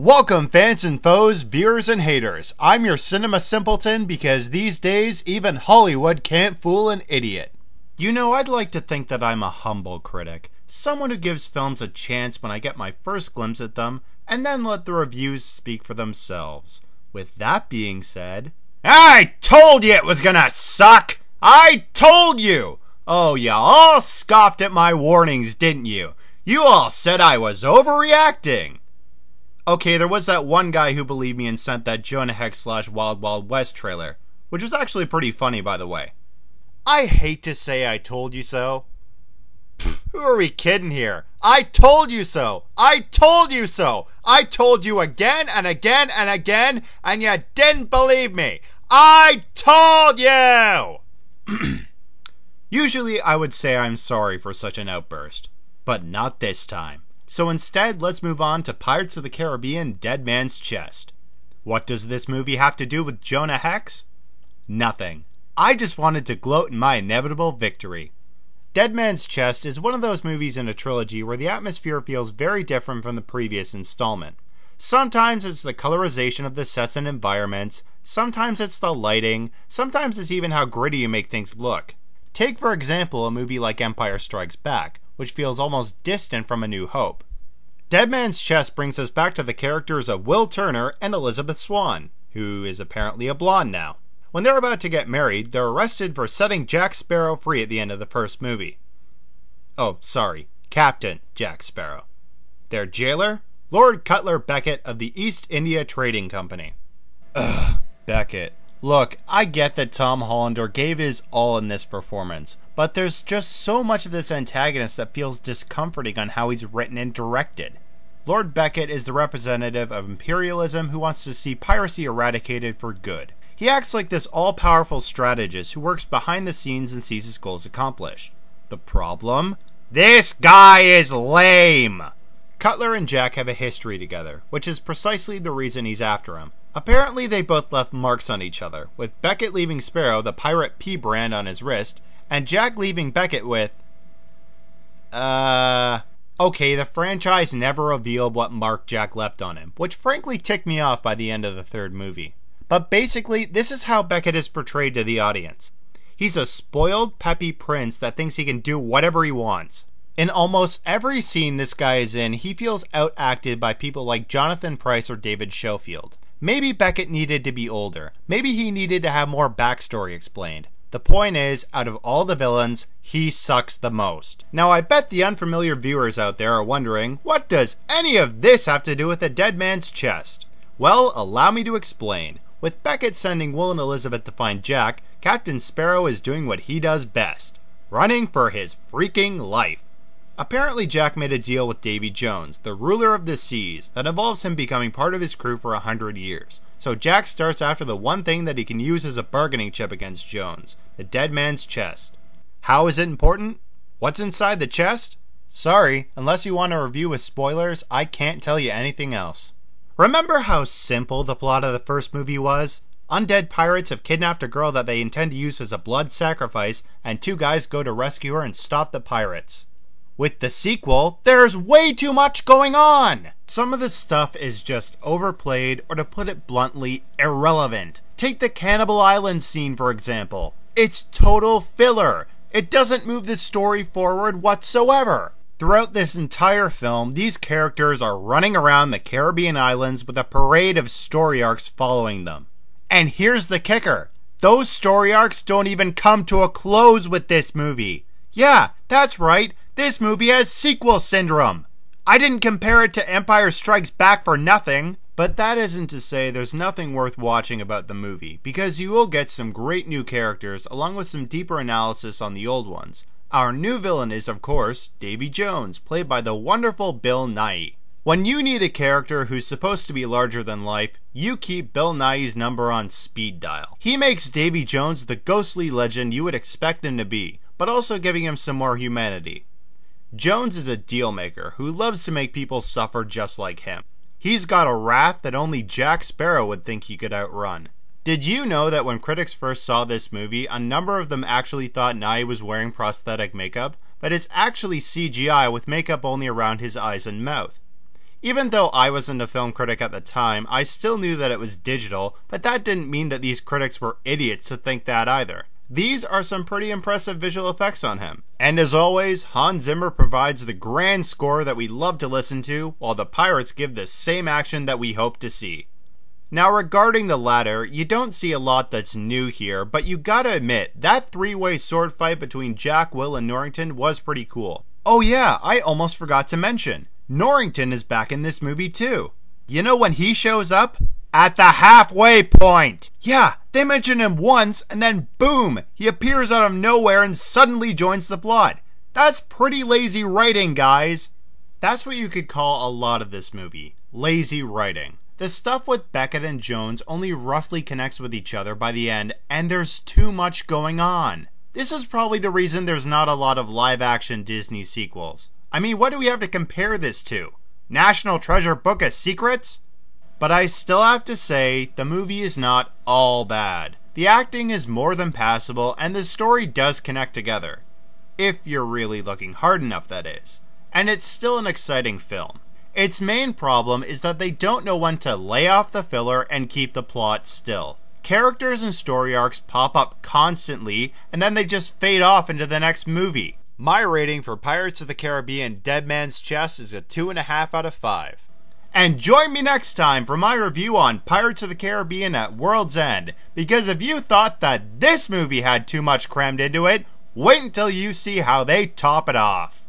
Welcome fans and foes, viewers and haters. I'm your cinema simpleton because these days even Hollywood can't fool an idiot. You know, I'd like to think that I'm a humble critic, someone who gives films a chance when I get my first glimpse at them, and then let the reviews speak for themselves. With that being said, I told you it was gonna suck! I told you! Oh, you all scoffed at my warnings, didn't you? You all said I was overreacting! Okay, there was that one guy who believed me and sent that Jonah Hex / Wild Wild West trailer, which was actually pretty funny, by the way. I hate to say I told you so. Pfft, who are we kidding here? I told you so! I told you so! I told you again and again and again, and you didn't believe me! I told you! Usually I would say I'm sorry for such an outburst, but not this time. So instead, let's move on to Pirates of the Caribbean: Dead Man's Chest. What does this movie have to do with Jonah Hex? Nothing. I just wanted to gloat in my inevitable victory. Dead Man's Chest is one of those movies in a trilogy where the atmosphere feels very different from the previous installment. Sometimes it's the colorization of the sets and environments, sometimes it's the lighting, sometimes it's even how gritty you make things look. Take for example a movie like Empire Strikes Back, which feels almost distant from A New Hope. Dead Man's Chest brings us back to the characters of Will Turner and Elizabeth Swann, who is apparently a blonde now. When they're about to get married, they're arrested for setting Jack Sparrow free at the end of the first movie. Oh, sorry, Captain Jack Sparrow. Their jailer? Lord Cutler Beckett of the East India Trading Company. Ugh, Beckett. Look, I get that Tom Hollander gave his all in this performance, but there's just so much of this antagonist that feels discomforting on how he's written and directed. Lord Beckett is the representative of imperialism who wants to see piracy eradicated for good. He acts like this all-powerful strategist who works behind the scenes and sees his goals accomplished. The problem? This guy is lame! Cutler and Jack have a history together, which is precisely the reason he's after him. Apparently they both left marks on each other, with Beckett leaving Sparrow the Pirate P brand on his wrist, and Jack leaving Beckett with... Okay, the franchise never revealed what mark Jack left on him, which frankly ticked me off by the end of the third movie. But basically, this is how Beckett is portrayed to the audience. He's a spoiled, peppy prince that thinks he can do whatever he wants. In almost every scene this guy is in, he feels outacted by people like Jonathan Pryce or David Schofield. Maybe Beckett needed to be older. Maybe he needed to have more backstory explained. The point is, out of all the villains, he sucks the most. Now I bet the unfamiliar viewers out there are wondering, what does any of this have to do with a Dead Man's Chest? Well, allow me to explain. With Beckett sending Will and Elizabeth to find Jack, Captain Sparrow is doing what he does best. Running for his freaking life. Apparently Jack made a deal with Davy Jones, the ruler of the seas, that involves him becoming part of his crew for 100 years. So Jack starts after the one thing that he can use as a bargaining chip against Jones, the Dead Man's Chest. How is it important? What's inside the chest? Sorry, unless you want a review with spoilers, I can't tell you anything else. Remember how simple the plot of the first movie was? Undead pirates have kidnapped a girl that they intend to use as a blood sacrifice, and two guys go to rescue her and stop the pirates. With the sequel, there's way too much going on! Some of the stuff is just overplayed, or to put it bluntly, irrelevant. Take the Cannibal Island scene for example. It's total filler. It doesn't move the story forward whatsoever. Throughout this entire film, these characters are running around the Caribbean islands with a parade of story arcs following them. And here's the kicker. Those story arcs don't even come to a close with this movie. Yeah, that's right. This movie has sequel syndrome. I didn't compare it to Empire Strikes Back for nothing. But that isn't to say there's nothing worth watching about the movie, because you will get some great new characters along with some deeper analysis on the old ones. Our new villain is, of course, Davy Jones, played by the wonderful Bill Nighy. When you need a character who's supposed to be larger than life, you keep Bill Nighy's number on speed dial. He makes Davy Jones the ghostly legend you would expect him to be, but also giving him some more humanity. Jones is a deal maker who loves to make people suffer just like him. He's got a wrath that only Jack Sparrow would think he could outrun. Did you know that when critics first saw this movie, a number of them actually thought Nighy was wearing prosthetic makeup, but it's actually CGI with makeup only around his eyes and mouth. Even though I wasn't a film critic at the time, I still knew that it was digital, but that didn't mean that these critics were idiots to think that either. These are some pretty impressive visual effects on him. And as always, Hans Zimmer provides the grand score that we love to listen to, while the pirates give the same action that we hope to see. Now regarding the latter, you don't see a lot that's new here, but you gotta admit, that three-way sword fight between Jack, Will, and Norrington was pretty cool. Oh yeah, I almost forgot to mention, Norrington is back in this movie too. You know when he shows up? At the halfway point! Yeah, they mention him once, and then boom, he appears out of nowhere and suddenly joins the plot. That's pretty lazy writing, guys. That's what you could call a lot of this movie. Lazy writing. The stuff with Beckett and Jones only roughly connects with each other by the end, and there's too much going on. This is probably the reason there's not a lot of live-action Disney sequels. I mean, what do we have to compare this to? National Treasure Book of Secrets? But I still have to say, the movie is not all bad. The acting is more than passable, and the story does connect together. If you're really looking hard enough, that is. And it's still an exciting film. Its main problem is that they don't know when to lay off the filler and keep the plot still. Characters and story arcs pop up constantly, and then they just fade off into the next movie. My rating for Pirates of the Caribbean Dead Man's Chest is a 2.5 out of 5. And join me next time for my review on Pirates of the Caribbean at World's End, because if you thought that this movie had too much crammed into it, wait until you see how they top it off.